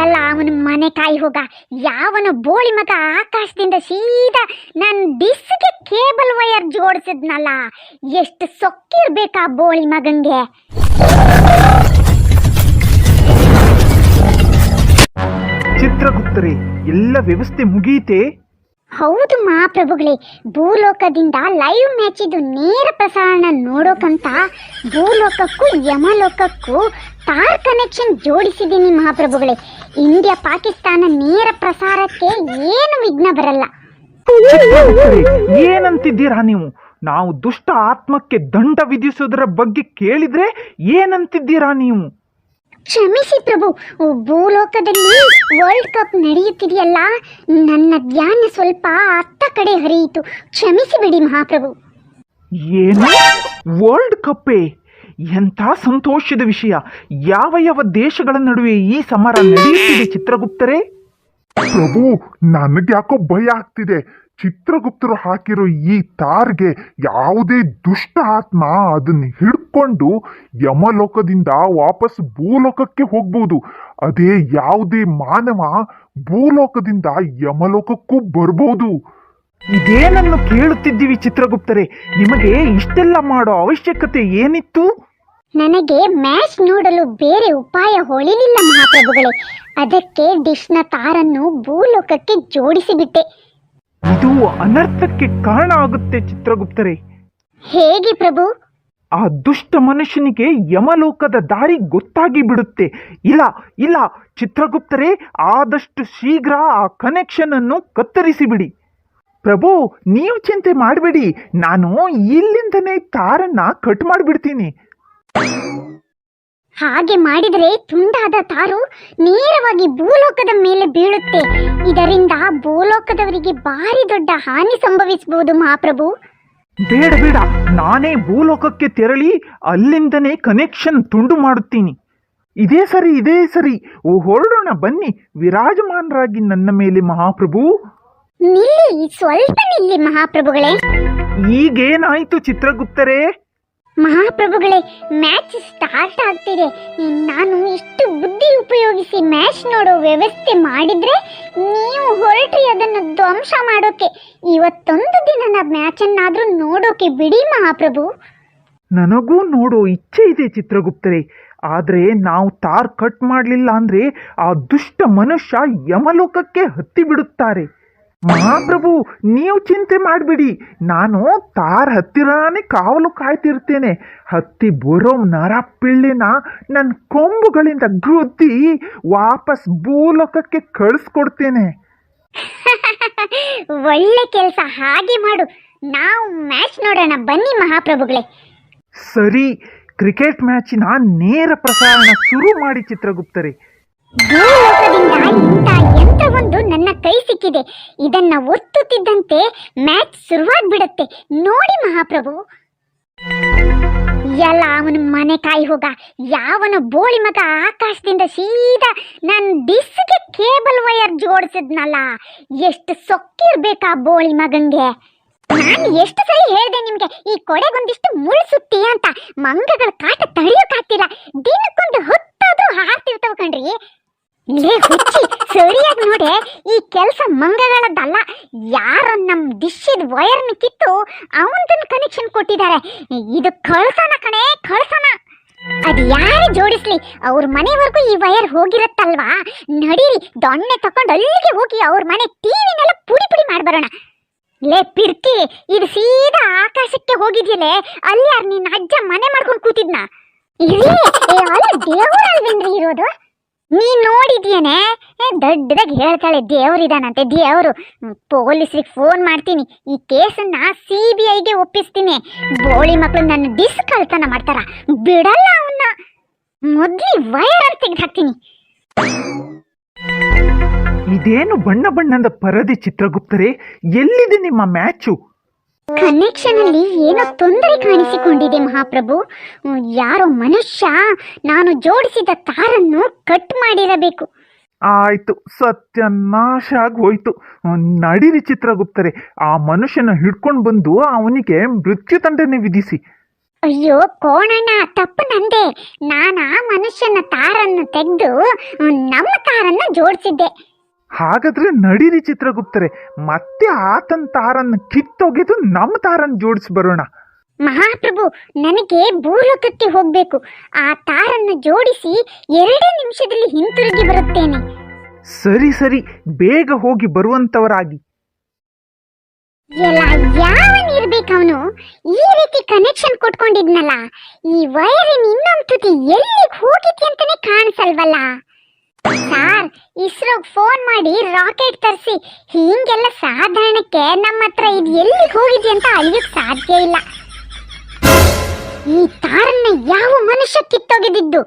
ಎಲ್ಲ ಅವನ ಮನೆ ಕಾಯಿ ಹೋಗ. ಯಾವನ ಬೋಳಿ ಮಗ ಆಕಾಶದಿಂದ ಸೀದಾ ನನ್ನ ಡಿಸ್ಗೆ ಕೇಬಲ್ ವೈರ್ ಜೋಡಿಸಿದ್ನಲ್ಲ, ಎಷ್ಟು ಸೊಕ್ಕಿರ್ಬೇಕಾ ಬೋಳಿ ಮಗಂಗೆ. ಚಿತ್ರಗುಪ್ತರೇ, ಎಲ್ಲ ವ್ಯವಸ್ಥೆ ಮುಗಿಯಿತೆ? ಹೌದು ಮಹಾಪ್ರಭುಗಳೇ, ಭೂಲೋಕದಿಂದ ಲೈವ್ ಮ್ಯಾಚ್ ಇದು ನೇರ ಪ್ರಸಾರಣ ನೋಡೋಕಂತ ಭೂಲೋಕಕ್ಕೂ ಯಮಲೋಕಕ್ಕೂ ತಾರ್ ಕನೆಕ್ಷನ್ ಜೋಡಿಸಿದ್ದೀನಿ ಮಹಾಪ್ರಭುಗಳೇ. ಇಂಡಿಯಾ ಪಾಕಿಸ್ತಾನ ನೇರ ಪ್ರಸಾರಕ್ಕೆ ಏನು ವಿಘ್ನ ಬರಲ್ಲ. ಏನಂತಿದ್ದೀರಾ ನೀವು? ನಾವು ದುಷ್ಟ ಆತ್ಮಕ್ಕೆ ದಂಡ ವಿಧಿಸೋದರ ಬಗ್ಗೆ ಕೇಳಿದ್ರೆ ಏನಂತಿದ್ದೀರಾ ನೀವು? ಕ್ಷಮಿಸಿ ಪ್ರಭು, ಭೂಲೋಕದಲ್ಲಿ ವರ್ಲ್ಡ್ ಕಪ್ ನಡೆಯುತ್ತಿದೆಯಲ್ಲ, ನನ್ನ ಧ್ಯಾನ ಸ್ವಲ್ಪ ಅತ್ತ ಕಡೆ ಹರಿಯಿತು. ಕ್ಷಮಿಸಿ ಬಿಡಿ ಮಹಾಪ್ರಭು. ಏನು ವರ್ಲ್ಡ್ ಕಪ್ಪೇ? ಎಂಥ ಸಂತೋಷದ ವಿಷಯ. ಯಾವ ಯಾವ ದೇಶಗಳ ನಡುವೆ ಈ ಸಮರ ನಡೆಯುತ್ತಿದೆ ಚಿತ್ರಗುಪ್ತರೇ? ಪ್ರಭು, ನನಗ್ಯಾಕೋ ಭಯ ಆಗ್ತಿದೆ. ಚಿತ್ರಗುಪ್ತರು ಹಾಕಿರೋ ಈ ತಾರ್ಗೆ ಯಾವುದೇ ದುಷ್ಟ ಆತ್ಮ ಅದನ್ನ ಹಿಡ್ಕೊಂಡು ಯಮಲೋಕದಿಂದ ವಾಪಸ್ ಭೂಲೋಕಕ್ಕೆ ಹೋಗ್ಬೋದು. ಅದೇ ಯಾವುದೇ ಮಾನವ ಭೂಲೋಕದಿಂದ ಯಮಲೋಕಕ್ಕೂ ಬರ್ಬೋದು. ಇದೇನನ್ನು ಕೇಳುತ್ತಿದ್ದೀವಿ ಚಿತ್ರಗುಪ್ತರೇ? ನಿಮಗೆ ಇಷ್ಟೆಲ್ಲ ಮಾಡೋ ಅವಶ್ಯಕತೆ ಏನಿತ್ತು? ನನಗೆ ಮ್ಯಾಚ್ ನೋಡಲು ಬೇರೆ ಉಪಾಯ ಹೊಳಿಲಿಲ್ಲ ಮಹಾಪ್ರಭುಗಳೇ. ಅದಕ್ಕೆ ಡಿಶ್ನ ತಾರನ್ನು ಭೂಲೋಕಕ್ಕೆ ಜೋಡಿಸಿಬಿಟ್ಟೆ. ಇದು ಅನರ್ಥಕ್ಕೆ ಕಾರಣ ಆಗುತ್ತೆ ಚಿತ್ರಗುಪ್ತರೇ. ಹೇಗೆ ಪ್ರಭು? ಆ ದುಷ್ಟ ಮನುಷ್ಯನಿಗೆ ಯಮಲೋಕದ ದಾರಿ ಗೊತ್ತಾಗಿ ಬಿಡುತ್ತೆ. ಇಲ್ಲ ಇಲ್ಲ ಚಿತ್ರಗುಪ್ತರೇ, ಆದಷ್ಟು ಶೀಘ್ರ ಆ ಕನೆಕ್ಷನ್ ಅನ್ನು ಕತ್ತರಿಸಿ ಬಿಡಿ. ಪ್ರಭು, ನೀವು ಚಿಂತೆ ಮಾಡಬೇಡಿ, ನಾನು ಇಲ್ಲಿಂದನೇ ತಾರನ್ನ ಕಟ್ ಮಾಡಿಬಿಡ್ತೀನಿ. ಹಾಗೆ ಮಾಡಿದರೆ ತುಂಡಾದ ತಾರು ನೇರವಾಗಿ ಭೂಲೋಕದ ಮೇಲೆ ಬೀಳುತ್ತೆ. ಇದರಿಂದ ಭೂಲೋಕದವರಿಗೆ ಭಾರಿ ದೊಡ್ಡ ಹಾನಿ ಸಂಭವಿಸಬಹುದು ಮಹಾಪ್ರಭು. ಬೇಡ ಬೇಡ, ನಾನೇ ಭೂಲೋಕಕ್ಕೆ ತೆರಳಿ ಅಲ್ಲಿಂದನೇ ಕನೆಕ್ಷನ್ ತುಂಡು ಮಾಡುತ್ತೀನಿ. ಇದೇ ಸರಿ, ಹೊರಡೋಣ ಬನ್ನಿ, ವಿರಾಜಮಾನರಾಗಿ ನನ್ನ ಮೇಲೆ ಮಹಾಪ್ರಭು. ನಿಲ್ಲಿ, ಸ್ವಲ್ಪ ನಿಲ್ಲಿ ಮಹಾಪ್ರಭುಗಳೇ. ಈಗೇನಾಯ್ತು ಚಿತ್ರಗುಪ್ತರೇ? ಮಹಾಪ್ರಭುಗಳೇ, ಮ್ಯಾಚ್ ಸ್ಟಾರ್ಟ್ ಆಗ್ತಿದೆ. ನಾನು ಇಷ್ಟು ಬುದ್ಧಿ ಉಪಯೋಗಿಸಿ ಮ್ಯಾಚ್ ನೋಡೋ ವ್ಯವಸ್ಥೆ ಮಾಡಿದ್ರೆ ನೀವು ಹೊರಟ್ರಿ ಅದನ್ನು ಧ್ವಂಸ ಮಾಡೋಕೆ. ಇವತ್ತೊಂದು ದಿನ ಮ್ಯಾಚನ್ನಾದ್ರೂ ನೋಡೋಕೆ ಬಿಡಿ ಮಹಾಪ್ರಭು. ನನಗೂ ನೋಡೋ ಇಚ್ಛೆ ಇದೆ ಚಿತ್ರಗುಪ್ತರೇ, ಆದರೆ ನಾವು ತಾರ್ ಕಟ್ ಮಾಡಲಿಲ್ಲ ಅಂದ್ರೆ ಆ ದುಷ್ಟ ಮನುಷ್ಯ ಯಮಲೋಕಕ್ಕೆ ಹತ್ತಿ ಬಿಡುತ್ತಾರೆ. ಮಹಾಪ್ರಭು, ನೀವು ಚಿಂತೆ ಮಾಡಬೇಡಿ, ನಾನು ತಾರ್ ಹತ್ತಿರಾನೇ ಕಾವಲು ಕಾಯ್ತಿರ್ತೇನೆ. ಹತ್ತಿ ಬರೋ ನರಪಿಳ್ಳಿನ ನನ್ನ ಕೊಂಬುಗಳಿಂದ ಗುದ್ದಿ ವಾಪಸ್ ಭೂಲೋಕಕ್ಕೆ ಕಳಿಸ್ಕೊಡ್ತೇನೆ. ಒಳ್ಳೆ ಕೆಲಸ, ಹಾಗೆ ಮಾಡು. ನಾವು ಮ್ಯಾಚ್ ನೋಡೋಣ ಬನ್ನಿ ಮಹಾಪ್ರಭುಗಳೇ. ಸರಿ, ಕ್ರಿಕೆಟ್ ಮ್ಯಾಚಿನ ನೇರ ಪ್ರಸಾರಣ ಶುರು ಮಾಡಿ ಚಿತ್ರಗುಪ್ತರೇ. ಭೂಲೋಕದಿಂದ ಇಂಥ ಯಂತ್ರವೊಂದು ನನ್ನ ಕೈ ಸಿಕ್ಕಿದೆ. ಇದನ್ನ ಒತ್ತುತ್ತಿದ್ದಂತೆ ಮ್ಯಾಚ್ ಶುರುವಾಗ್ಬಿಡತ್ತೆ. ನೋಡಿ ಮಹಾಪ್ರಭು. ಎಲ್ಲ ಅವನ ಮನೆ ಕಾಯಿ ಹೋಗ. ಯಾವನ ಬೋಳಿ ಮಗ ಆಕಾಶದಿಂದ ಸೀದಾ ನನ್ನ ಡಿಸ್ಗೆ ಕೇಬಲ್ ವೈರ್ ಜೋಡಿಸಿದ್ನಲ್ಲ, ಎಷ್ಟು ಸೊಕ್ಕಿರ್ಬೇಕಾ ಬೋಳಿ ಮಗಂಗೆ. ನಾನು ಎಷ್ಟು ಸರಿ ಹೇಳ್ದೆ ನಿಮ್ಗೆ, ಈ ಕೊಡೆಗೊಂದಿಷ್ಟು ಮುಳ್ಳು ಸುತ್ತಿ ಅಂತ. ಮಂಗಗಳ ಕಾಟ ತಡೆಯೋಕಾಗ್ತಿಲ್ಲ. ದಿನಕ್ಕೊಂದು ಹೊತ್ತದು ಹಾರ್ತಿರ್ತಾವ ಕಣ್ರಿ. ಲೇ ಹುಚ್ಚಿ, ಸರಿಯಾಗಿ ನೋಡೆ, ಈ ಕೆಲಸ ಮಂಗಗಳದ್ದಲ್ಲ. ಯಾರೋ ನಮ್ಮ ಡಿಶ್ಶಿದ ವೈರ್ನ ಕಿತ್ತು ಅವನದನ್ನ ಕನೆಕ್ಷನ್ ಕೊಟ್ಟಿದ್ದಾರೆ. ಇದು ಕಳ್ಸೋಣ ಕಣೆ, ಕಳ್ಸೋಣ. ಅದು ಯಾರೇ ಜೋಡಿಸ್ಲಿ, ಅವ್ರ ಮನೆವರೆಗೂ ಈ ವೈರ್ ಹೋಗಿರತ್ತಲ್ವಾ. ನಡೀರಿ, ದೊಣ್ಣೆ ತಕೊಂಡು ಅಲ್ಲಿಗೆ ಹೋಗಿ ಅವ್ರ ಮನೆ ಟಿವಿನೆಲ್ಲ ಪುಡಿ ಪುಡಿ ಮಾಡ್ಬರೋಣ. ಲೇ ಪಿರ್ತಿ, ಇದು ಸೀದಾ ಆಕಾಶಕ್ಕೆ ಹೋಗಿದ್ಯಲೇ, ಅಲ್ಲಿ ಯಾರು ನಿನ್ನ ಅಜ್ಜ ಮನೆ ಮಾಡ್ಕೊಂಡು ಕೂತಿದ್ನ? ಇಲ್ಲಿ ಅಲ್ಲ ದೇವರಲ್ವೇನ್ರಿ ಇರೋದು? ನೀನ್ ನೋಡಿದ್ಯೇನೆ? ದೊಡ್ಡದಾಗಿ ಹೇಳ್ತಾಳೆ ದೇವರಿದಾನಂತೆ. ದೇವರು. ಪೊಲೀಸ್ರಿಗೆ ಫೋನ್ ಮಾಡ್ತೀನಿ, ಈ ಕೇಸನ್ನ CBIಗೆ ಒಪ್ಪಿಸ್ತೀನಿ. ಬೋಳಿ ಮಕ್ಕಳು ನನ್ನ ಡಿಸ್ ಕಳ್ತನ ಮಾಡ್ತಾರ, ಬಿಡಲ್ಲ ಅವನ್ನ. ಮೊದ್ಲಿ ವೈರ್ ಅಂತ ತೆಗೆದು ಹಾಕ್ತೀನಿ. ಇದೇನು ಬಣ್ಣ ಬಣ್ಣದ ಪರದೆ ಚಿತ್ರಗುಪ್ತರೇ? ಎಲ್ಲಿದೆ ನಿಮ್ಮ ಮ್ಯಾಚು? ಕನೆಕ್ಷನ್ ಅಲ್ಲಿ ಏನೋ ತೊಂದರೆ ಕಾಣಿಸಿಕೊಂಡಿದೆ ಮಹಾಪ್ರಭು. ಯಾರೋ ಮನುಷ್ಯ ನಾನು ಜೋಡಿಸಿದ ತಾರನ್ನು ಕಟ್ ಮಾಡಿರಬೇಕು. ಆಯ್ತು, ಸತ್ಯನಾಶ ಆಗಿ ಹೋಯ್ತು. ನಡೀರಿ ಚಿತ್ರಗುಪ್ತರೆ, ಆ ಮನುಷ್ಯನ ಹಿಡ್ಕೊಂಡು ಬಂದು ಅವನಿಗೆ ಮೃತ್ಯು ದಂಡನೆ ವಿಧಿಸಿ. ಅಯ್ಯೋ ಕೋಣಣ್ಣ, ತಪ್ಪು ನಂದೆ. ನಾನು ಆ ಮನುಷ್ಯನ ತಾರನ್ನು ತೆಗೆದು ನಮ್ಮ ತಾರನ್ನ ಜೋಡಿಸಿದ್ದೆ. ಹಾಗಾದ್ರೆ ನಡೀರಿ ಚಿತ್ರಗುಪ್ತರೆ, ಮತ್ತೆ ಆತನ ತಾರನ್ನು ಕಿತ್ತೊಗೆದು ನಮ್ಮ ತಾರನ್ನು ಜೋಡಿಸಿ ಬರೋಣ. ಮಹಾಪ್ರಭು, ನನಗೆ ಭೂಲೋಕಕ್ಕೆ ಹೋಗ್ಬೇಕು. ಆ ತಾರನ್ನು ಜೋಡಿಸಿ 2 ನಿಮಿಷದಲ್ಲಿ ಹಿಂತಿರುಗಿ ಬರುತ್ತೇನೆ. ಸರಿ ಸರಿ, ಬೇಗ ಹೋಗಿ ಬರುವಂತವರಾಗಿ. ಎಲ್ಲ ಯಾವನಿರ್ಬೇಕವನು ಈ ರೀತಿ ಕನೆಕ್ಷನ್ ಕೊಟ್ಕೊಂಡಿದ್ನಲ್ಲ. ಈ ವೈರಿನ ಇನ್ನೊಂದು ತುದಿ ಎಲ್ಲಿಗೆ ಹೋಗಿದ್ದೆ ಅಂತಾನೆ ಕಾಣಿಸಲ್ವಲ್ಲ. ಸಾರ್, ಇಸ್ರೋಗ್ ಫೋನ್ ಮಾಡಿ ರಾಕೆಟ್ ತರಿಸಿ. ಹೀಗೆಲ್ಲ ಸಾಧಾರಣಕ್ಕೆ ನಮ್ಮ ಹತ್ರ ಇದು ಎಲ್ಲಿಗೆ ಹೋಗಿದೆ ಅಂತ ಅಳಿಯಕ್ ಸಾಧ್ಯ ಇಲ್ಲ. ಈ ತಾರನ್ನ ಯಾವ ಮನುಷ್ಯ ಕಿತ್ತೋಗಿದ್ದು?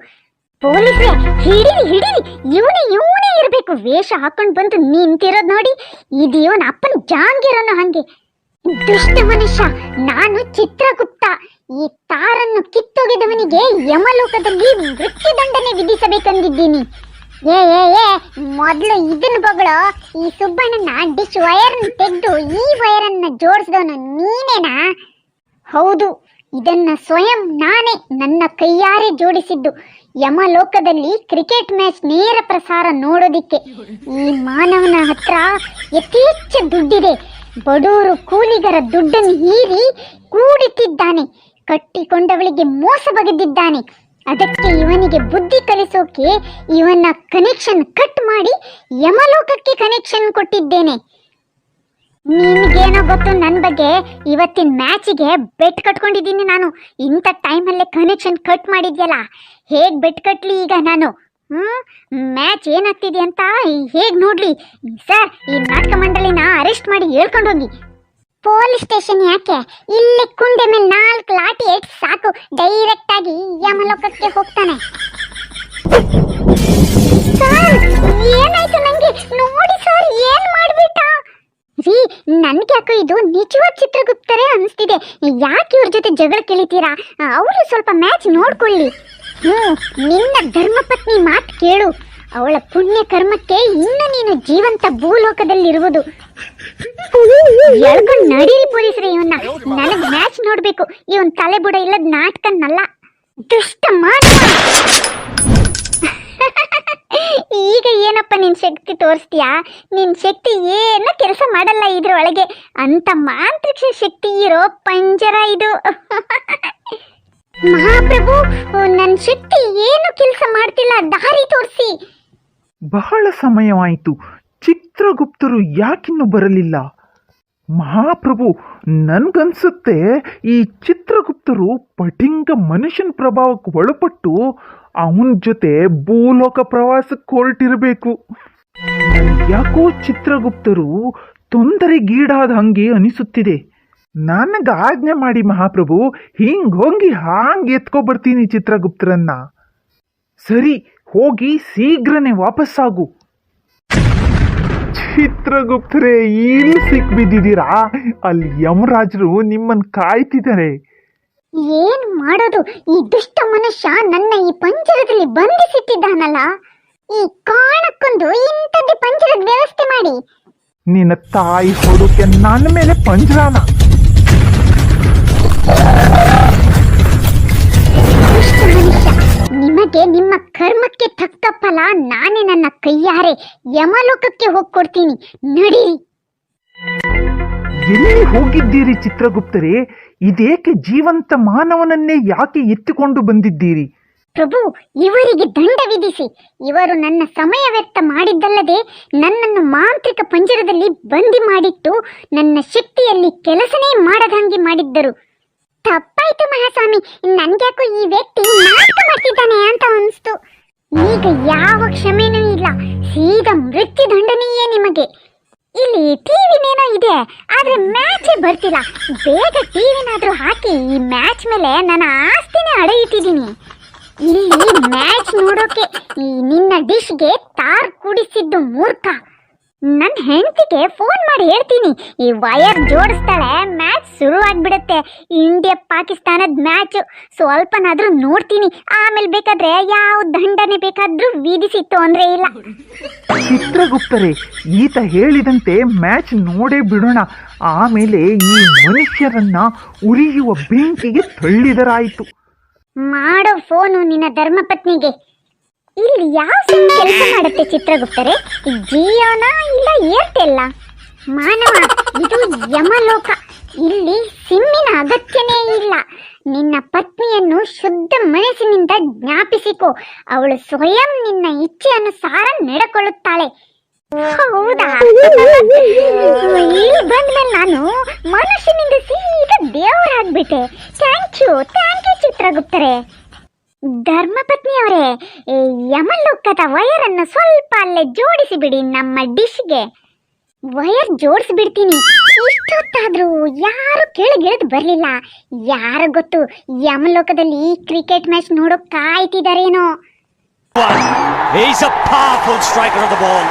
ಪೊಲೀಸ್ರೆ, ಹಿಡೀರಿ, ಇವನೇ ಇರ್ಬೇಕು. ವೇಷ ಹಾಕೊಂಡ್ ಬಂದು ನಿಂತಿರೋದ್ ನೋಡಿ, ಇದು ಇವನ ಅಪ್ಪನ ಜಾಂಗಿರೋನು. ಹಂಗೆ ದುಷ್ಟ ಮನುಷ್ಯ, ನಾನು ಚಿತ್ರಗುಪ್ತ. ಈ ತಾರನ್ನು ಕಿತ್ತೋಗಿದವನಿಗೆ ಯಮಲೋಕದಲ್ಲಿ ಮೃತ್ಯುದಂಡನೆ ವಿಧಿಸಬೇಕೆಂದಿದ್ದೀನಿ. ಏ ಮೊದಲು ಇದನ್ನ ಬಗಳು. ಈ ಸುಬ್ಬಣ್ಣನ ಡಿಶ್ ವೈರ್ನ ತೆಗೆದು ಈ ವೈರನ್ನ ಜೋಡಿಸಿದವನು ನೀನೇನಾ? ಹೌದು, ಇದನ್ನ ಸ್ವಯಂ ನಾನೇ ನನ್ನ ಕೈಯಾರೆ ಜೋಡಿಸಿದ್ದು. ಯಮಲೋಕದಲ್ಲಿ ಕ್ರಿಕೆಟ್ ಮ್ಯಾಚ್ ನೇರ ಪ್ರಸಾರ ನೋಡೋದಿಕ್ಕೆ ಈ ಮಾನವನ ಹತ್ರ ಯಥೇಚ್ಛ ದುಡ್ಡಿದೆ. ಬಡೂರು ಕೂಲಿಗರ ದುಡ್ಡನ್ನು ಹೀರಿ ಕೂಡಿಟ್ಟಿದ್ದಾನೆ. ಕಟ್ಟಿಕೊಂಡವಳಿಗೆ ಮೋಸ ಬಗೆದಿದ್ದಾನೆ. ಅದಕ್ಕೆ ಇವನಿಗೆ ಬುದ್ಧಿ ಕಲಿಸೋಕೆ ಇವನ ಕನೆಕ್ಷನ್ ಕಟ್ ಮಾಡಿ ಯಮಲೋಕಕ್ಕೆ ಕನೆಕ್ಷನ್ ಕೊಟ್ಟಿದ್ದೇನೆ. ನಿನ್ಗೇನೋ ಗೊತ್ತು ನನ್ನ ಬಗ್ಗೆ. ಇವತ್ತಿನ ಮ್ಯಾಚಿಗೆ ಬೆಟ್ ಕಟ್ಕೊಂಡಿದ್ದೀನಿ ನಾನು. ಇಂಥ ಟೈಮಲ್ಲೇ ಕನೆಕ್ಷನ್ ಕಟ್ ಮಾಡಿದ್ಯಲ್ಲ, ಹೇಗೆ ಬೆಟ್ ಕಟ್ಲಿ ಈಗ ನಾನು? ಮ್ಯಾಚ್ ಏನಾಗ್ತಿದೆ ಅಂತ ಹೇಗೆ ನೋಡ್ಲಿ? ಸರ್, ಈ ನಾಟಕ ಮಂಡಳಿನ ಅರೆಸ್ಟ್ ಮಾಡಿ ಹೇಳ್ಕೊಂಡು ಹೋಗಿ. ಪೊಲೀಸ್ ಸ್ಟೇಷನ್ ಯಾಕೆ? ಇಲ್ಲೇ ಕುಂಡೆ ಮೇಲೆ 4 ಲಾಠಿ ಇಟ್ಟು ಸಾಕು, ಡೈರೆಕ್ಟ್ ಆಗಿ ಯಮಲೋಕಕ್ಕೆ ಹೋಗ್ತಾನೆ. ಸರ್, ಏನಾಯ್ತು ನಂಗೆ? ನೋಡಿ ಸರ್, ಏನ್ ಮಾಡ್ಬಿಟ್ಟ ರೀ? ನನ್ಗೆ ಯಾಕೋ ಇದು ನಿಜವಾದ ಚಿತ್ರಗುಪ್ತರೇ ಅನಿಸ್ತಿದೆ. ಯಾಕೆ ಇವ್ರ ಜೊತೆ ಜಗಳ ಕೇಳಿತೀರಾ? ಅವರು ಸ್ವಲ್ಪ ಮ್ಯಾಚ್ ನೋಡ್ಕೊಳ್ಳಿ. ನಿನ್ನ ಧರ್ಮಪತ್ನಿ ಮಾತು ಕೇಳು. ಅವಳ ಪುಣ್ಯ ಕರ್ಮಕ್ಕೆ ಇನ್ನು ನೀನು ಜೀವಂತ ಭೂಲೋಕದಲ್ಲಿರುವುದು. ಎಳ್ಕೊಂಡು ನಡೀರಿ ಪೊಲೀಸರೇ ಇವನ್ನ. ನನಗ್ ಮ್ಯಾಚ್ ನೋಡ್ಬೇಕು. ಇವನ್ ತಲೆ ಬುಡ ಇಲ್ಲದ ನಾಟಕನಲ್ಲ. ದುಷ್ಟ ಮಾನವ. ಈಗ ಏನಪ್ಪ ನಿನ್ ಶಕ್ತಿ ತೋರಿಸ್ತೀಯಾ? ನಿನ್ ಶಕ್ತಿ ಏನು ಕೆಲಸ ಮಾಡಲ್ಲ ಇದ್ರೊಳಗೆ. ಅಂತ ಮಾಂತ್ರಿಕ ಶಕ್ತಿ ಇರೋ ಪಂಜರ ಇದು. ಮಹಾಪ್ರಭು, ನನ್ನ ಶಕ್ತಿ ಏನು ಕೆಲಸ ಮಾಡ್ತಿಲ್ಲ, ದಾರಿ ತೋರಿಸಿ. ಬಹಳ ಸಮಯವಾಯಿತು, ಚಿತ್ರಗುಪ್ತರು ಯಾಕಿನ್ನೂ ಬರಲಿಲ್ಲ? ಮಹಾಪ್ರಭು, ನನ್ಗನ್ಸುತ್ತೆ ಈ ಚಿತ್ರಗುಪ್ತರು ಪಟಿಂಗ ಮನುಷ್ಯನ ಪ್ರಭಾವಕ್ಕೆ ಒಳಪಟ್ಟು ಅವನ ಜೊತೆ ಭೂಲೋಕ ಪ್ರವಾಸಕ್ಕೆ ಹೊರಟಿರಬೇಕು. ಯಾಕೋ ಚಿತ್ರಗುಪ್ತರು ತೊಂದರೆಗೀಡಾದ ಹಂಗೆ ಅನಿಸುತ್ತಿದೆ. ನನಗೆ ಆಜ್ಞೆ ಮಾಡಿ ಮಹಾಪ್ರಭು, ಹೋಗಿ ಹಾಂಗೆ ಎತ್ಕೊಬರ್ತೀನಿ ಚಿತ್ರಗುಪ್ತರನ್ನ. ಸರಿ, ಹೋಗಿ ಶೀಘ್ರನೇ ವಾಪಸ್ಸಾಗು. ಚಿತ್ರಗುಪ್ತರೇ, ಇಲ್ಲಿ ಸಿಕ್ಬಿದ್ದಿದ್ದೀರಾ? ಅಲ್ಲಿ ಯಮರಾಜರು ನಿಮ್ಮನ್ನು ಕಾಯ್ತಿದ್ದಾರೆ. ಏನ್ ಮಾಡೋದು? ಈ ದುಷ್ಟ ಮನುಷ್ಯ ನನ್ನ ಈ ಪಂಜರದಲ್ಲಿ ಬಂಧಿಸಿಟ್ಟಿದ್ದಾನಲ್ಲ. ಈ ಕಾಣಕ್ಕೊಂದು ಇಂಥದ್ದು ಪಂಜರದ ವ್ಯವಸ್ಥೆ ಮಾಡಿ. ನಿನ್ನ ತಾಯಿ ಹೊಡುಕೆ ನನ್ನ ಮೇಲೆ ಪಂಜರಾನ. ದುಷ್ಟ ಮನುಷ್ಯ, ನಿಮಗೆ ನಿಮ್ಮ ಕರ್ಮಕ್ಕೆ ತಕ್ಕ ಫಲ ನಾನೇ ನನ್ನ ಕೈಯಾರೆ ಯಮಲೋಕಕ್ಕೆ ಹೋಗ್ಕೊಡ್ತೀನಿ. ನಡೀರಿ. ಎಲ್ಲಿ ಹೋಗಿದ್ದೀರಿ ಚಿತ್ರಗುಪ್ತರೇ? ಇದೇಕೆ ಜೀವಂತ ಮಾನವನನ್ನೇ ಯಾಕೆ ಎತ್ತಿಕೊಂಡು ಬಂದಿದ್ದೀರಿ? ಪ್ರಭು, ಇವರಿಗೆ ದಂಡ ವಿಧಿಸಿ. ಇವರು ನನ್ನ ಸಮಯ ವ್ಯರ್ಥ ಮಾಡಿದ್ದಲ್ಲದೆ ನನ್ನನ್ನು ಮಾಂತ್ರಿಕ ಪಂಜರದಲ್ಲಿ ಬಂದಿ ಮಾಡಿಟ್ಟು ನನ್ನ ಶಕ್ತಿಯಲ್ಲಿ ಕೆಲಸನೇ ಮಾಡದಂಗೆ ಮಾಡಿದ್ದರು. ತಪ್ಪಾಯ್ತು ಮಹಾಸ್ವಾಮಿ, ನನ್ಗ್ಯಾಕೋ ಈ ವ್ಯಕ್ತಿ ನಾಟಕ ಮಾಡ್ತಿದ್ದಾನೆ ಅಂತ ಅನಿಸ್ತು. ಈಗ ಯಾವ ಕ್ಷಮೆನೂ ಇಲ್ಲ, ಸೀದಾ ಮೃತ್ಯುದಂಡನೆಯೇ ನಿಮಗೆ. ಇಲ್ಲಿ ಟಿವಿನೇನೋ ಇದೆ, ಆದ್ರೆ ಮ್ಯಾಚೇ ಬರ್ತಿಲ್ಲ. ಬೇಗ ಟಿವಿನಾದ್ರೂ ಹಾಕಿ. ಈ ಮ್ಯಾಚ್ ಮೇಲೆ ನನ್ನ ಆಸ್ತಿನೇ ಅಡ ಇಟ್ಟಿದ್ದೀನಿ. ಇಲ್ಲಿ ಮ್ಯಾಚ್ ನೋಡೋಕೆ ಈ ನಿನ್ನ ಡಿಶ್ಗೆ ತಾರ್ ಕೂಡಿಸಿದ್ದು ಮೂರ್ಖ. ನನ್ನ ಹೆಂಡತಿಗೆ ಫೋನ್ ಮಾಡಿ ಹೇಳ್ತೀನಿ, ಈ ವಯರ್ ಜೋಡಿಸ್ತಾಳೆ, ಮ್ಯಾಚ್ ಶುರು ಆಗ್ಬಿಡುತ್ತೆ. ಇಂಡಿಯಾ ಪಾಕಿಸ್ತಾನದ ಮ್ಯಾಚ್ ಸ್ವಲ್ಪನಾದ್ರೂ ನೋಡ್ತೀನಿ, ಆಮೇಲೆ ಬೇಕಾದ್ರೆ ಯಾವ ದಂಡನೆ ಬೇಕಾದ್ರೂ ವಿಧಿಸಿ ತೊಂದ್ರೆ ಇಲ್ಲ. ಚಿತ್ರಗುಪ್ತರೇ, ಈತ ಹೇಳಿದಂತೆ ಮ್ಯಾಚ್ ನೋಡೇ ಬಿಡೋಣ. ಆಮೇಲೆ ಈ ಮನುಷ್ಯರನ್ನ ಉರಿಯುವ ಬೆಂಕಿಗೆ ತಳ್ಳಿದರಾಯಿತು. ಮಾಡೋ ಫೋನು ನಿನ್ನ ಧರ್ಮಪತ್ನಿಗೆ. ಇಲ್ಲಿ ಯಾವ ಸಿಮ್ ಕೆಲಸ ಮಾಡುತ್ತೆ ಚಿತ್ರಗುಪ್ತರೆ? ಜಿಯೋನಾ ಇಲ್ಲ ಏರ್ಟೆಲ್ಲ? ಮಾನವ, ಇದು ಯಮಲೋಕ. ಇಲ್ಲಿ ಸಿಮ್ಮಿನ ಅಗತ್ಯನೇ ಇಲ್ಲ. ನಿನ್ನ ಪತ್ನಿಯನ್ನು ಶುದ್ಧ ಮನಸ್ಸಿನಿಂದ ಜ್ಞಾಪಿಸಿಕೊ. ಅವಳು ಸ್ವಯಂ ನಿನ್ನ ಇಚ್ಛೆ ಅನುಸಾರ ನಡೆಕೊಳ್ಳುತ್ತಾಳೆ. ಹೌದಾ? ಇಲ್ಲಿ ಬಂದ್ಮೇಲೆ ನಾನು ಮನುಷ್ಯನಿಂದ ಸೀದಾ ದೇವರಾಗ್ಬಿಟ್ಟೆ. Thank you ಚಿತ್ರಗುಪ್ತರೆ. ಧರ್ಮಪತ್ನಿಯವರೇ, ಯಮಲೋಕದ ವಯರನ್ನು ಸ್ವಲ್ಪ ಅಲ್ಲೇ ಜೋಡಿಸಿ ಬಿಡಿ ನಮ್ಮ ಡಿಶ್ಗೆ. ವಯರ್ ಜೋಡಿಸ್ಬಿಡ್ತೀನಿ. ಇಷ್ಟೊತ್ತಾದ್ರೂ ಯಾರು ಕೆಳಗಿಳಿದು ಬರಲಿಲ್ಲ. ಯಾರು ಗೊತ್ತು, ಯಮಲೋಕದಲ್ಲಿ ಕ್ರಿಕೆಟ್ ಮ್ಯಾಚ್ ನೋಡೋಕ್ ಕಾಯ್ತಿದಾರೇನೋ. He's a powerful striker of the ball.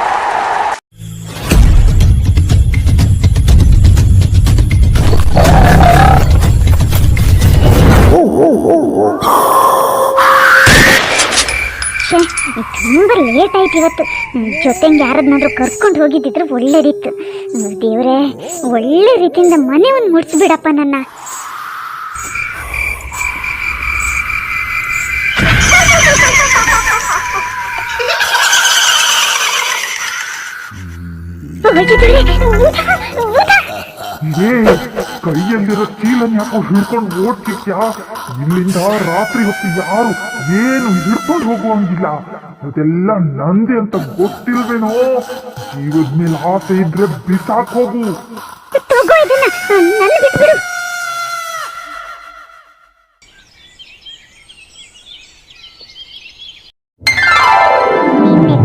ತುಂಬ ಲೇಟ್ ಆಯ್ತು ಇವತ್ತು. ಜೊತೆಗೆ ಯಾರನ್ನಾದ್ರೂ ಕರ್ಕೊಂಡು ಹೋಗಿದ್ದಿದ್ರೆ ಒಳ್ಳೇದಿತ್ತು. ದೇವ್ರೆ, ಒಳ್ಳೆ ರೀತಿಯಿಂದ ಮನೆ ಒಂದು ಮುಡ್ಸ್ಬಿಡಪ್ಪ ನನ್ನ. ಕೈಯಲ್ಲಿರೋ ಚೀಲನ್ ಯಾಕೋ ಹಿಡ್ಕೊಂಡು ಓಡ್ತಿದ್ಯಾ? ಇಲ್ಲಿಂದ ರಾತ್ರಿ ಹೊತ್ತು ಯಾರು ಏನು ಹಿಡ್ಕೊಂಡು ಹೋಗುವಂಗಿಲ್ಲ. ಅದೆಲ್ಲ ನಂದೆ ಅಂತ ಗೊತ್ತಿಲ್ವೇನೋ? ಜೀವದ್ಮೇಲೆ ಆಸೆ ಇದ್ರೆ ಬಿಸಾಕ್ ಹೋಗು. ತಗೋ ಇದನ್ನ, ನನ್ನ ಬಿಟ್ಬಿಡು.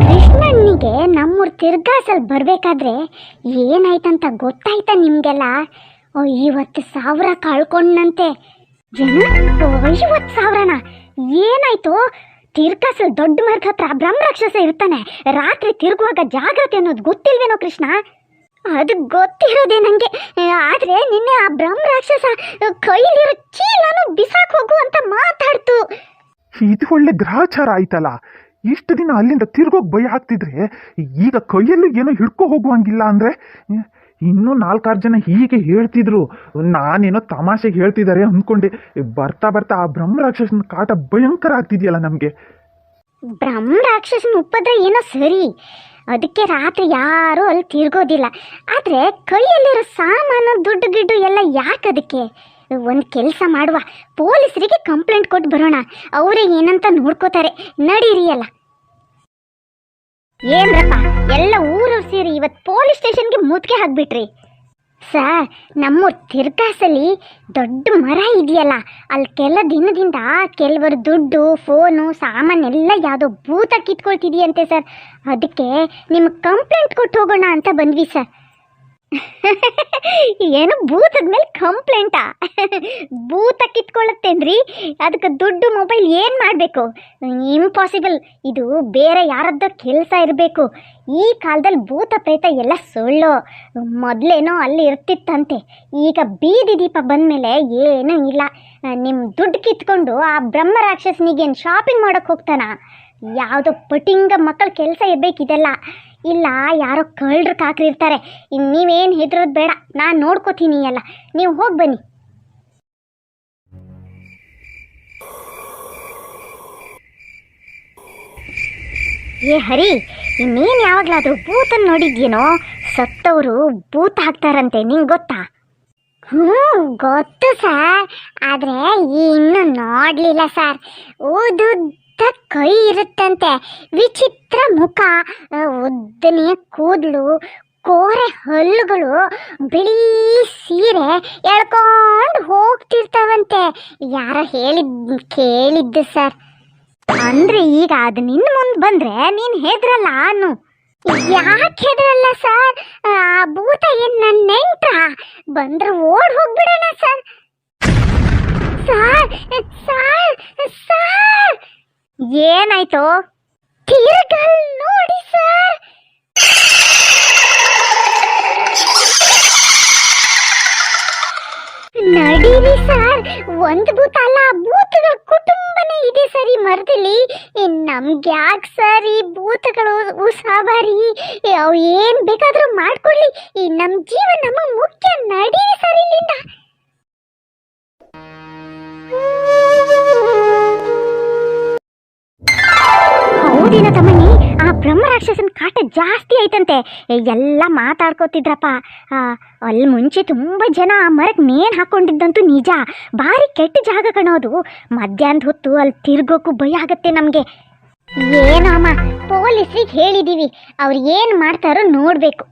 ಕೃಷ್ಣನಿಗೆ ನಮ್ಮೂರ್ ತಿರ್ಗಾಸಲ್ ಬರ್ಬೇಕಾದ್ರೆ ಏನಾಯ್ತಂತ ಗೊತ್ತಾಯ್ತಾ ನಿಮ್ಗೆಲ್ಲ? 50,000 ಕಳ್ಕೊಂಡಂತೆ. ಏನು 50,000ನ? ಏನಾಯ್ತು? ತಿರ್ಗಾಸಲ್ ದೊಡ್ಡ ಮಾರ್ಗ ಹತ್ರ ಬ್ರಹ್ಮ ರಾಕ್ಷಸ ಇರ್ತಾನೆ. ರಾತ್ರಿ ತಿರುಗುವಾಗ ಜಾಗ್ರತೆ ಅನ್ನೋದು ಗೊತ್ತಿಲ್ವೇನೋ ಕೃಷ್ಣ? ಅದು ಗೊತ್ತಿರೋದೇ ನಂಗೆ. ಆದ್ರೆ ನಿನ್ನೆ ಆ ಬ್ರಹ್ಮ ರಾಕ್ಷಸ ಕೈಲಿರೋ ಚೀಲನು ಬಿಸಾಕ್ ಹೋಗು ಅಂತ ಮಾತಾಡ್ತು. ಇದು ಒಳ್ಳೆ ಗ್ರಹಚಾರ ಆಯ್ತಲ್ಲ. ಇಷ್ಟು ದಿನ ಅಲ್ಲಿಂದ ತಿರ್ಗೋಗಿ ಭಯ ಆಗ್ತಿದ್ರೆ ಈಗ ಕೈಯಲ್ಲೂ ಏನೋ ಹಿಡ್ಕೊ ಹೋಗುವಂಗಿಲ್ಲ ಅಂದ್ರೆ? ಇನ್ನೂ 4-6 ಜನ ಹೀಗೆ ಹೇಳ್ತಿದ್ರು. ನಾನೇನೋ ತಮಾಷೆಗೆ ಹೇಳ್ತಿದ್ದಾರೆ ಅಂದ್ಕೊಂಡೆ. ಬರ್ತಾ ಬರ್ತಾ ಆ ಬ್ರಹ್ಮ ರಾಕ್ಷಸನ ಕಾಟ ಭಯಂಕರ ಆಗ್ತಿದೆಯಲ್ಲ ನಮಗೆ. ಬ್ರಹ್ಮ ರಾಕ್ಷಸನ ಉಪದ್ರ ಏನೋ ಸರಿ, ಅದಕ್ಕೆ ರಾತ್ರಿ ಯಾರೂ ಅಲ್ಲಿ ತಿರ್ಗೋದಿಲ್ಲ. ಆದರೆ ಕೈಯಲ್ಲಿರೋ ಸಾಮಾನು ದುಡ್ಡು ಗಿಡ್ಡು ಎಲ್ಲ ಯಾಕೆ ಅದಕ್ಕೆ? ಒಂದು ಕೆಲಸ ಮಾಡುವ, ಪೊಲೀಸರಿಗೆ ಕಂಪ್ಲೇಂಟ್ ಕೊಟ್ಟು ಬರೋಣ. ಅವರೇ ಏನಂತ ನೋಡ್ಕೋತಾರೆ. ನಡೀರಿ ಅಲ್ಲ. ಏನ್ರಪ್ಪ ಎಲ್ಲ ಊರು ಸೇರಿ ಇವತ್ತು ಪೊಲೀಸ್ ಸ್ಟೇಷನ್ಗೆ ಮುತ್ತಿಗೆ ಹಾಕ್ಬಿಟ್ರಿ. ಸರ್, ನಮ್ಮೂರು ತಿರ್ಗಾಸಲ್ಲಿ ದೊಡ್ಡ ಮರ ಇದೆಯಲ್ಲ, ಅಲ್ಲಿ ಕೆಲ ದಿನದಿಂದ ಕೆಲವರು ದುಡ್ಡು, ಫೋನು, ಸಾಮಾನೆಲ್ಲ ಯಾವುದೋ ಭೂತ ಕಿತ್ಕೊಳ್ತಿದೆಯಂತೆ ಸರ್. ಅದಕ್ಕೆ ನಿಮಗೆ ಕಂಪ್ಲೇಂಟ್ ಕೊಟ್ಟು ಹೋಗೋಣ ಅಂತ ಬಂದ್ವಿ ಸರ್. ಏನು ಭೂತದ ಮೇಲೆ ಕಂಪ್ಲೇಂಟಾ? ಭೂತ ಕಿತ್ಕೊಳ್ಳುತ್ತೇನ್ರಿ? ಅದಕ್ಕೆ ದುಡ್ಡು, ಮೊಬೈಲ್ ಏನು ಮಾಡಬೇಕು? ಇಂಪಾಸಿಬಲ್. ಇದು ಬೇರೆ ಯಾರದ್ದೋ ಕೆಲಸ ಇರಬೇಕು. ಈ ಕಾಲದಲ್ಲಿ ಭೂತ ಪ್ರೇತ ಎಲ್ಲ ಸುಳ್ಳು. ಮೊದಲೇನೋ ಅಲ್ಲಿ ಇರ್ತಿತ್ತಂತೆ, ಈಗ ಬೀದಿ ದೀಪ ಬಂದಮೇಲೆ ಏನೂ ಇಲ್ಲ. ನಿಮ್ಮ ದುಡ್ಡು ಕಿತ್ಕೊಂಡು ಆ ಬ್ರಹ್ಮ ರಾಕ್ಷಸನಿಗೇನು ಶಾಪಿಂಗ್ ಮಾಡೋಕ್ಕೆ ಹೋಗ್ತಾನ? ಯಾವುದೋ ಪಟಿಂಗ ಮಕ್ಕಳ ಕೆಲಸ ಇರಬೇಕಿದೆಲ್ಲ. ಇಲ್ಲ, ಯಾರೋ ಕಳ್ಳರು ಕಾಕ್ರಿರ್ತಾರೆ. ನೀವೇನು ಹೆದರೋದು ಬೇಡ, ನಾನು ನೋಡ್ಕೋತೀನಿ ಎಲ್ಲ. ನೀವು ಹೋಗಿ ಬನ್ನಿ. ಏ ಹರಿ, ಇನ್ನೇನು ಯಾವಾಗಲಾದರೂ ಭೂತನ್ನು ನೋಡಿದ್ಯೇನೋ? ಸತ್ತವರು ಭೂತ ಹಾಕ್ತಾರಂತೆ, ನಿಂಗೆ ಗೊತ್ತಾ? ಗೊತ್ತು ಸರ್, ಆದರೆ ಇನ್ನೂ ನೋಡಲಿಲ್ಲ ಸರ್. ಉದ್ದುದ್ದ ಕೈ ಇರುತ್ತಂತೆ, ವಿಚಿತ್ರ ಮುಖ, ಉದ್ದನೆಯ ಕೂದಲು, ಕೋರೆ ಹಲ್ಲುಗಳು, ಬಿಳಿ ಸೀರೆ ಎಳ್ಕೊಂಡು ಹೋಗ್ತಿರ್ತಾವಂತೆ. ಯಾರೋ ಕೇಳಿದ್ದು ಸರ್. ಅಂದ್ರೆ ಈಗ ಅದು ನಿನ್ನ ಮುಂದೆ ಬಂದ್ರೆ ನೀನು ಹೆದ್ರಲ್ಲ ಅನ್ನು? ಯಾಕೆ ಹೆದ್ರಲ್ಲ ಸರ್? ಆ ಭೂತ ಏನು ನನ್ನ ನೆಂಟ್ರ? ಬಂದ್ರೆ ಓಡ್ ಹೋಗ್ಬಿಡೋಣ ಸರ್. ಸರ್ ಸರ್ ಸರ್, ಏನಾಯ್ತು? ತಿರ್ಗಲ್ ನೋಡಿ ಸರ್. ಇರಿ ಸರ್, ಒಂದು ಭೂತ ಅಲ್ಲ, ಭೂತಗಳ ಕುಟುಂಬನೇ ಇದೆ ಸರ್ ಈ ಮರದಲ್ಲಿ. ನಮ್ಗೆ ಯಾಕೆ ಸರ್ ಈ ಭೂತಗಳು ಉಸಾಬಾರಿ? ಅವು ಏನ್ ಬೇಕಾದ್ರೂ ಮಾಡ್ಕೊಳ್ಳಿ, ಈ ನಮ್ ಜೀವ ನಮ್ಮ ಮುಖ್ಯ. ನಡೀರಿ ಸರ್ ಇಲ್ಲಿಂದ. ಹೌದಿನ ತಮ್ಮನಿ, ಆ ಬ್ರಹ್ಮ ರಾಕ್ಷಸನ ಕಾಟ ಜಾಸ್ತಿ ಆಯ್ತಂತೆ. ಎಲ್ಲ ಮಾತಾಡ್ಕೋತಿದ್ರಪ್ಪ. ಅಲ್ಲಿ ಮುಂಚೆ ತುಂಬ ಜನ ಆ ಮರಕ್ಕೆ ನೇಣು ಹಾಕೊಂಡಿದ್ದಂತೂ ನಿಜ. ಭಾರಿ ಕೆಟ್ಟ ಜಾಗ ಕಣೋದು. ಮಧ್ಯಾಹ್ನದ ಹೊತ್ತು ಅಲ್ಲಿ ತಿರ್ಗೋಕ್ಕೂ ಭಯ ಆಗತ್ತೆ ನಮಗೆ. ಏನೋ ಅಮ್ಮ, ಪೊಲೀಸ್ರಿಗೆ ಹೇಳಿದ್ದೀವಿ, ಅವ್ರು ಏನು ಮಾಡ್ತಾರೋ ನೋಡಬೇಕು.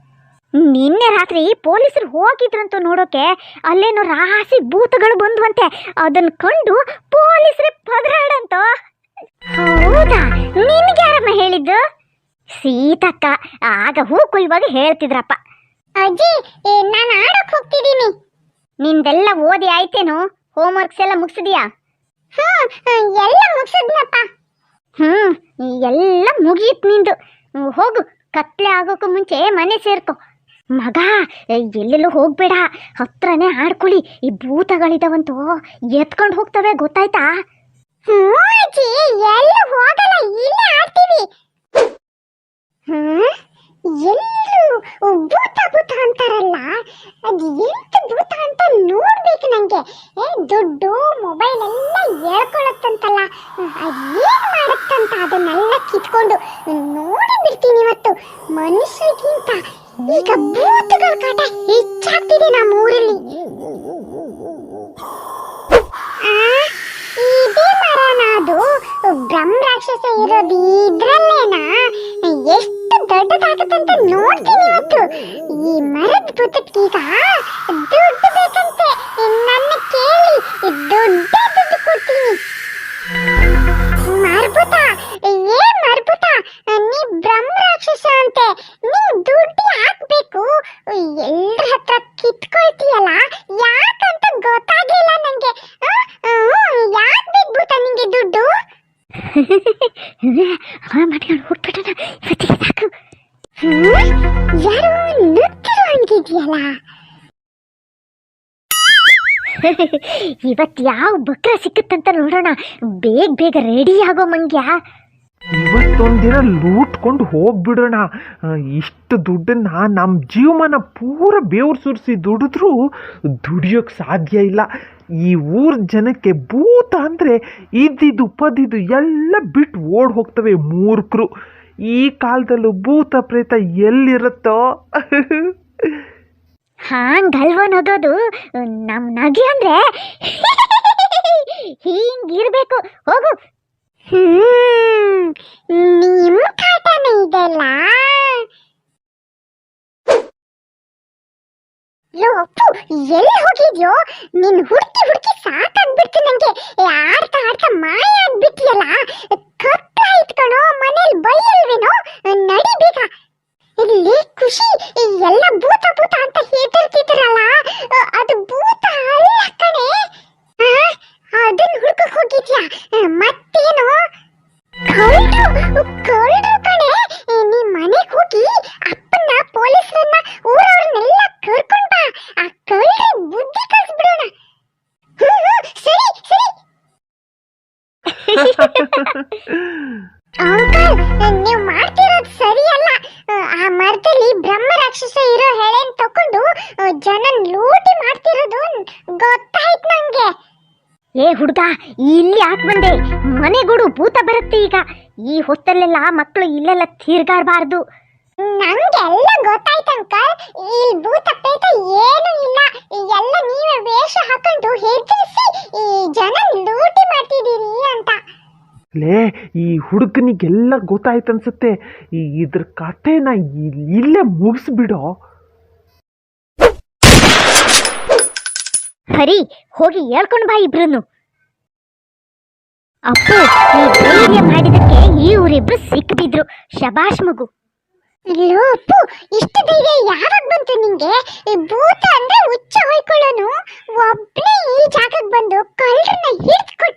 ನಿನ್ನೆ ರಾತ್ರಿ ಪೊಲೀಸರು ಹೋಗಿದ್ರಂತೂ ನೋಡೋಕೆ. ಅಲ್ಲೇನೋ ರಾಸಿ ಭೂತಗಳು ಬಂದ್ವಂತೆ. ಅದನ್ನು ಕಂಡು ಪೊಲೀಸರೇ ಪದರಾಡಂತ. ಹೌದಾ? ನಿನ್ಗೆ ಯಾರಮ್ಮ ಹೇಳಿದ್ದು? ಸೀತಕ್ಕ ಆಗ ಹೂ ಕೊಯ್ಯುವಾಗ ಹೇಳ್ತಿದ್ರಪ್ಪ. ಅಜ್ಜಿ, ನಾನು ಆಡಕ್ಕೆ ಹೋಗ್ತಿದ್ದೀನಿ. ನಿಂದೆಲ್ಲ ಓದಿ ಆಯ್ತೇನೋ? ಹೋಮ್ವರ್ಕ್ಸ್ ಎಲ್ಲ ಮುಗಿಸಿದ್ಯಾ? ಎಲ್ಲ ಮುಗಿಸಿದ್ನಪ್ಪ. ಎಲ್ಲ ಮುಗಿಯಿತು ನಿಂದು. ಹೋಗು, ಕತ್ಲೆ ಆಗೋಕ್ಕೂ ಮುಂಚೆ ಮನೆ ಸೇರ್ಕೊ. ಮಗ, ಎಲ್ಲೆಲ್ಲೂ ಹೋಗ್ಬೇಡ, ಹತ್ರನೇ ಆಡ್ಕೊಳ್ಳಿ. ಈ ಭೂತಗಳಿದಾವಂತೂ ಎತ್ಕೊಂಡು ಹೋಗ್ತವೆ, ಗೊತ್ತಾಯ್ತಾ? ಅಜ್ಜಿ, ಎಲ್ಲ ಹೋಗಲ್ಲ, ಇಲ್ಲೇ ಆಡ್ತೀವಿ. ಎಲ್ಲರೂ ಭೂತ ಭೂತ ಅಂತಾರಲ್ಲ, ಅದು ಎಂತ ಭೂತ ಅಂತ ನೋಡ್ಬೇಕು ನಂಗೆ. ದುಡ್ಡು ಮೊಬೈಲ್ ಎಲ್ಲ ಹೇಳ್ಕೊಳತ್ತಂತಲ್ಲ, ಅದೇನ್ ಮಾಡತ್ತಂತ ಅದನ್ನೆಲ್ಲ ಕಿತ್ಕೊಂಡು ನೋಡಿ ಬಿಡ್ತೀನಿ ಇವತ್ತು. ಮನುಷ್ಯರಿಗಿಂತ ಈಗ ಭೂತಗಳ ಕಾಟ ಹೆಚ್ಚಾಗ್ತಿದೆ ನಮ್ಮ ಊರಲ್ಲಿ. ಇದೇ ಮರನ? ಅದು ಬ್ರಹ್ಮ ರಾಕ್ಷಸ ಇರೋದು ಇದ್ರಲ್ಲೇನಾ? ಎಷ್ಟು ದೊಡ್ಡದಾಗತ್ತಂತ ನೋಡ್ತೀನಿ ಇವತ್ತು. ಈ ಮರದ ಭೂತಕ್ಕೀಗ ದುಡ್ಡು ಬೇಕಂತೆ. ನನ್ನ ಕೇಳಿ ದುಡ್ಡು ಕೊಡ್ತೀನಿ. ಮರ್ಭೂತ, ಏನ್ ಮರ್ಭೂತ, ನೀ ಬ್ರಹ್ಮ ರಾಕ್ಷಸ ಅಂತೆ, ನೀವ್ ದುಡ್ಡು ಹಾಕ್ಬೇಕು. ಎಲ್ರ ಹತ್ರ ಕಿತ್ಕೊಳ್ತೀಯಲ್ಲ, ಯಾಕಂತ ಗೊತ್ತಾಗಿಲ್ಲ ನಂಗೆ. ಯಾಕ್ ಬೇಕು ಭೂತ ನಿಂಗೆ ದುಡ್ಡು? ಮಾಡ್ಕೊಂಡು ಹೋಗ್ಬಿಟ್ಟಣ ಇವತ್ತಿಗೆ ಸಾಕು. ಯಾರೋ ನುಗ್ಗಿರೋ ಹಂಗಿದ್ಯಲ್ಲ. ಇವತ್ತು ಯಾವ ಬಕ್ರ ಸಿಕ್ಕತ್ತಂತ ನೋಡೋಣ. ಬೇಗ ಬೇಗ ರೆಡಿ ಆಗೋ ಮಂಗ್ಯ. ಇವತ್ತೊಂದಿನ ಲೂಟ್ಕೊಂಡು ಹೋಗ್ಬಿಡೋಣ. ಇಷ್ಟು ದುಡ್ಡನ್ನ ನಮ್ಮ ಜೀವಮಾನ ಪೂರ ಬೇವ್ರು ಸುರಿಸಿ ದುಡಿದ್ರೂ ದುಡಿಯೋಕ್ಕೆ ಸಾಧ್ಯ ಇಲ್ಲ. ಈ ಊರ ಜನಕ್ಕೆ ಭೂತ ಅಂದರೆ ಇದ್ದಿದ್ದು ಪದಿದ್ದು ಎಲ್ಲ ಬಿಟ್ಟು ಓಡ್ ಹೋಗ್ತವೆ ಮೂರ್ಖರು. ಈ ಕಾಲದಲ್ಲೂ ಭೂತ ಪ್ರೇತ ಎಲ್ಲಿರುತ್ತೋ. ಹಾಂಗಲ್ವನೋದೋದು ನಮ್ಮ ನಗೆ ಅಂದ್ರೆ ಹಿಂಗಿರ್ಬೇಕು. ಹೋಗು. ನಿಮ್ಮ ಕಾಟನ ಇದೆಲ್ಲ. ಅಪ್ಪು, ಎಲ್ಲಿ ಹೋಗಿದ್ಯೋ? ನಿನ್ ಹುಡುಕಿ ಹುಡುಕಿ ಸಾಕಾಗ್ಬಿಡ್ತು ನಂಗೆ. ಆಡ್ತಾ ಆಡ್ತಾ ಮಾಯ ಆಗ್ಬಿಟ್ಟಿಯಲ್ಲ. ಕತ್ಲಾಯ್ತು ಕಣೋ, ಮನೇಲಿ ಬೈಯಲ್ವೇನೋ? ನಡಿಬೇಕ. ಇಲ್ಲಿ ಖುಷಿ ಎಲ್ಲ ಭೂತ ಭೂತ ಅಂತ ಹೆದರ್ತಿದ್ರಲ್ಲ, ಅದು ಭೂತ ಅಲ್ಲ ಕಣೆ. ಅದನ್ನ ಹುಡುಕಕ್ ಹೋಗಿದ್ಯಾ? ಮತ್ತೇನು? ಕಳ್ರು ಕಣೆ. ನೀ ಮನೆಗೆ ಹೋಗಿ ಅಪ್ಪನ್ನ ಪೊಲೀಸರನ್ನ ಊರವ್ರನ್ನೆಲ್ಲ ಕರ್ಕೊಂಡ್ ಬಾ. ಆ ಕಳ್ರಿ ಬುದ್ಧಿ ಕಲಿಸ್ಬಿಡೋಣ. ಸರಿ ಸರಿ. ಅಂಕಲ್, ನೀವು ಮಾಡ್ತಿರೋದು ಸರಿ ಅಲ್ಲ. ಆ ಮರದಲ್ಲಿ ಬ್ರಹ್ಮ ರಾಕ್ಷಸ ಇರೋ ಹೆಳೆನ್ ತಕೊಂಡು ಜನನ್ ಲೂಟಿ ಮಾಡ್ತಿರೋದು ಗೊತ್ತಾಯ್ತು ನಂಗೆ. ಏ ಹುಡುಗ, ಇಲ್ಲಿ ಯಾಕೆ ಬಂದೆ? ಮನೆಗೂಡು ಭೂತ ಬರುತ್ತೆ ಈಗ. ಈ ಹೊತ್ತಲ್ಲೆಲ್ಲ ಮಕ್ಕಳು ಇಲ್ಲೆಲ್ಲ ತಿರ್ಗಾಡಬಾರ್ದು. ನಂಗೆಲ್ಲ ಗೊತ್ತಾಯ್ತು ಅಂಕಲ್. ಇಲ್ಲಿ ಭೂತ ಪ್ರೇತ ಏನು ಇಲ್ಲ. ಎಲ್ಲ ನೀವೇ ವೇಷ ಹಾಕೊಂಡು ಹೆದರಿಸಿ ಈ ಜನ ಲೂಟಿ ಮಾಡ್ತಿದ್ದೀರಿ ಅಂತ. ಲೇ, ಈ ಹುಡುಗನಿಗೆಲ್ಲ ಗೊತ್ತಾಯ್ತು ಅನ್ಸುತ್ತೆ. ಇದ್ರ ಕಥೆನ ಇಲ್ಲೇ ಮುಗಿಸ್ಬಿಡೋ. ಹರಿ, ಹೋಗಿ ಹೇಳ್ಕೊಂಡು ಬಾ ಇಬ್ರು. ಅಪ್ಪು, ಈ ಧೈರ್ಯ ಮಾಡಿದಕ್ಕೆ ಇವರಿಬ್ರು ಸಿಕ್ಕಿದ್ರು. ಶಬಾಷ್ ಮಗು. ಅಯ್ಯೋ ಅಪ್ಪು, ಇಷ್ಟು ಧೈರ್ಯ ಯಾವಾಗ ಬಂತು ನಿಂಗೆ? ಈ ಭೂತ ಅಂದ್ರೆ ಹುಚ್ಚ ಹೊಯ್ಕೊಳ್ಳೋನು ಒಬ್ನೇ ಈ ಜಾಗಕ್ಕೆ ಬಂದು ಕಳ್ಳರನ್ನ ಹಿಡ್ಕೊಂಡು